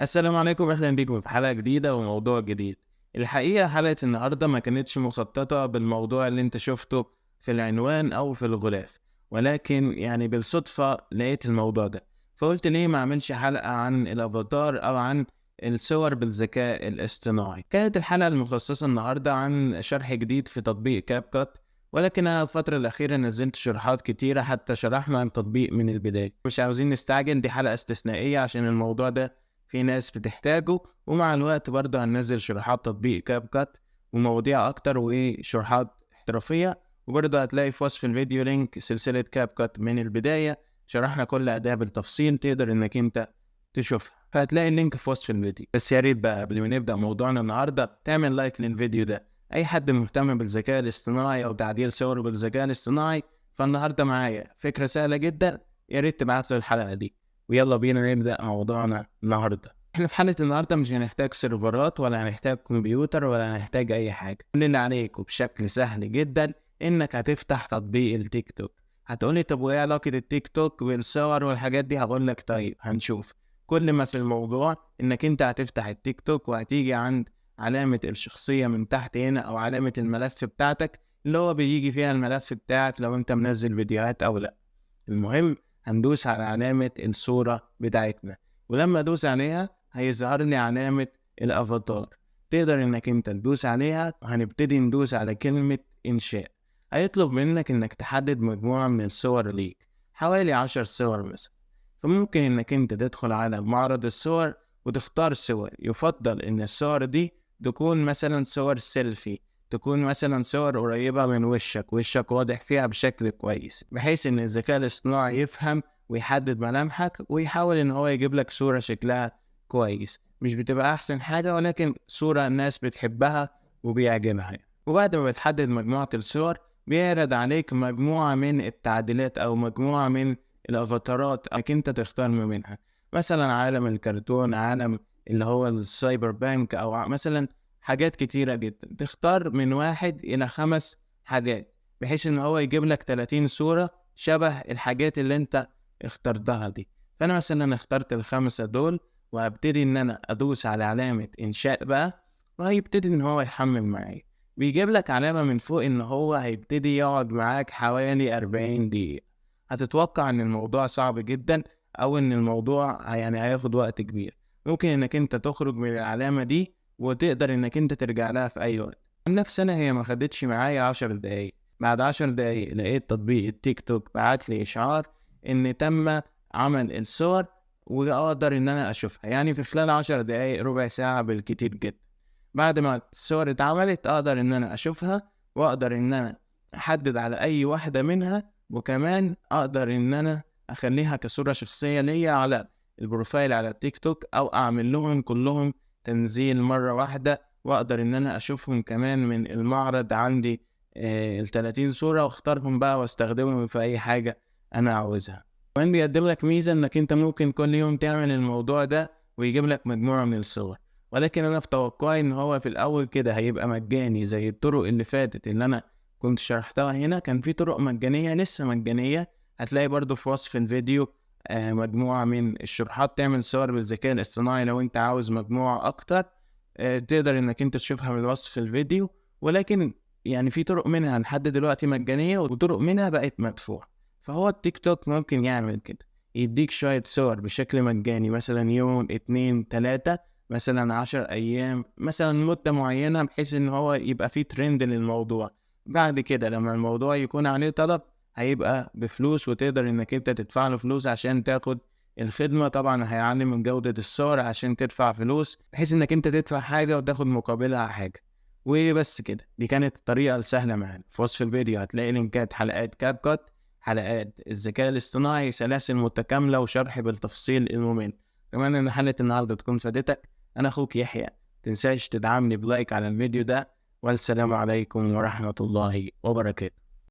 السلام عليكم، اهلا بيكم في حلقة جديدة وموضوع جديد. الحقيقة حلقة النهاردة ما كانتش مخططة بالموضوع اللي انت شفته في العنوان او في الغلاف، ولكن يعني بالصدفة لقيت الموضوع ده، فقلت ليه ما اعملش حلقة عن الافاتار او عن الصور بالذكاء الاصطناعي. كانت الحلقة المخصصة النهاردة عن شرح جديد في تطبيق كاب كات، ولكن انا الفترة الأخيرة نزلت شروحات كتيرة حتى شرحنا التطبيق من البداية. مش عاوزين نستعجل، دي حلقة استثنائية عشان الموضوع ده في ناس بتحتاجه، ومع الوقت برضه هننزل شروحات تطبيق كاب كات ومواضيع اكتر وشروحات احترافية. وبرضه هتلاقي في وصف الفيديو لينك سلسلة كاب كات من البداية، شرحنا كل أداة بالتفصيل تقدر انك انت تشوفها، فهتلاقي اللينك في وصف الفيديو. بس يا ريت بقى قبل ما نبدأ موضوعنا النهاردة تعمل لايك للفيديو ده. اي حد مهتم بالذكاء الاصطناعي او تعديل صوره بالذكاء الاصطناعي، فالنهاردة معايا فكرة سهلة جدا، يا ريت تبعت له الحلقة دي. ويلا بينا نبدأ موضوعنا النهاردة. احنا في حالة النهاردة مش هنحتاج سيرفرات ولا هنحتاج كمبيوتر ولا هنحتاج اي حاجة. كل اللي عليك وبشكل سهل جدا انك هتفتح تطبيق التيك توك. هتقولي طب وايه علاقة التيك توك بالصور والحاجات دي؟ هقولك طيب هنشوف. كل ما في الموضوع انك انت هتفتح التيك توك وهتيجي عند علامة الشخصية من تحت هنا او علامة الملف بتاعتك اللي هو بيجي فيها الملف بتاعك لو انت منزل فيديوهات او لا. المهم هندوس على علامة الصورة بتاعتنا، ولما ادوس عليها هيظهر لي علامة الافاتار. تقدر انك انت تدوس عليها وهنبتدي ندوس على كلمة انشاء. هيطلب منك انك تحدد مجموعة من الصور ليك، حوالي 10 صور مثلا. فممكن انك انت تدخل على معرض الصور وتختار صور. يفضل ان الصور دي تكون مثلا صور سيلفي، تكون مثلا صور قريبة من وشك واضح فيها بشكل كويس، بحيث ان الذكاء الاصطناعي يفهم ويحدد ملامحك ويحاول ان هو يجيب لك صورة شكلها كويس. مش بتبقى احسن حاجة، ولكن صورة الناس بتحبها وبيعجبها. وبعد ما بتحدد مجموعة الصور بيعرض عليك مجموعة من التعديلات او مجموعة من الافاتارات انك انت تختار منها. مثلا عالم الكرتون، عالم اللي هو السايبر بانك، او مثلا حاجات كتيرة جدا. تختار من 1 إلى 5 حاجات، بحيث ان هو يجيب لك 30 صورة شبه الحاجات اللي انت اخترتها دي. فانا مثلا اخترت ال5 دول، وهبتدي ان انا ادوس على علامة انشاء بقى، وهيبتدي ان هو يحمل معايا. بيجيب لك علامة من فوق ان هو هيبتدي يقعد معاك حوالي 40 دقيقة. هتتوقع ان الموضوع صعب جدا، او ان الموضوع يعني هياخد وقت كبير. ممكن انك انت تخرج من العلامة دي وتقدر انك انت ترجع لها في اي وقت. عن نفسي انا هي ما خدتش معايا 10 دقايق. بعد 10 دقايق لقيت تطبيق التيك توك بعت لي اشعار ان تم عمل الصور، واقدر ان انا اشوفها يعني في خلال 10 دقايق، ربع ساعة بالكتير جدا. بعد ما الصور اتعملت اقدر ان انا اشوفها، واقدر ان انا احدد على اي واحدة منها، وكمان اقدر ان انا اخليها كصورة شخصية ليا على البروفايل على التيك توك، او اعمل لهم كلهم تنزيل مرة واحدة، واقدر ان انا اشوفهم كمان من المعرض عندي. ال30 صورة، واختارهم بقى واستخدمهم في اي حاجة انا عاوزها. كمان بيقدم لك ميزة انك انت ممكن كل يوم تعمل الموضوع ده ويجيب لك مجموعة من الصور. ولكن انا في توقعي ان هو في الاول كده هيبقى مجاني زي الطرق اللي فاتت اللي انا كنت شرحتها هنا. كان في طرق مجانية لسه مجانية، هتلاقي برضو في وصف الفيديو مجموعة من الشروحات تعمل صور بالذكاء الاصطناعي. لو انت عاوز مجموعة اكتر تقدر انك انت تشوفها من وصف الفيديو. ولكن يعني في طرق منها لحد دلوقتي مجانية، وطرق منها بقت مدفوعة. فهو التيك توك ممكن يعمل كده، يديك شوية صور بشكل مجاني، مثلا يوم 2 3، مثلا 10 أيام، مثلا مدة معينة، بحيث ان هو يبقى فيه ترند للموضوع. بعد كده لما الموضوع يكون عليه طلب هيبقى بفلوس، وتقدر انك انت تدفع له فلوس عشان تاخد الخدمة. طبعا هيعلي من جودة الصور عشان تدفع فلوس، بحيث انك انت تدفع حاجة وتاخد مقابلها حاجة. وبس كده، دي كانت الطريقة السهلة معانا. في وصف الفيديو هتلاقي لينكات حلقات كاب كات، حلقات الذكاء الاصطناعي، سلاسل متكاملة وشرح بالتفصيل الممل. كمان ان حلقة النهاردة تكون فادتك. انا اخوك يحيى، متنساش تدعمني بلايك على الفيديو ده. والسلام عليكم ورحمة الله وبركاته.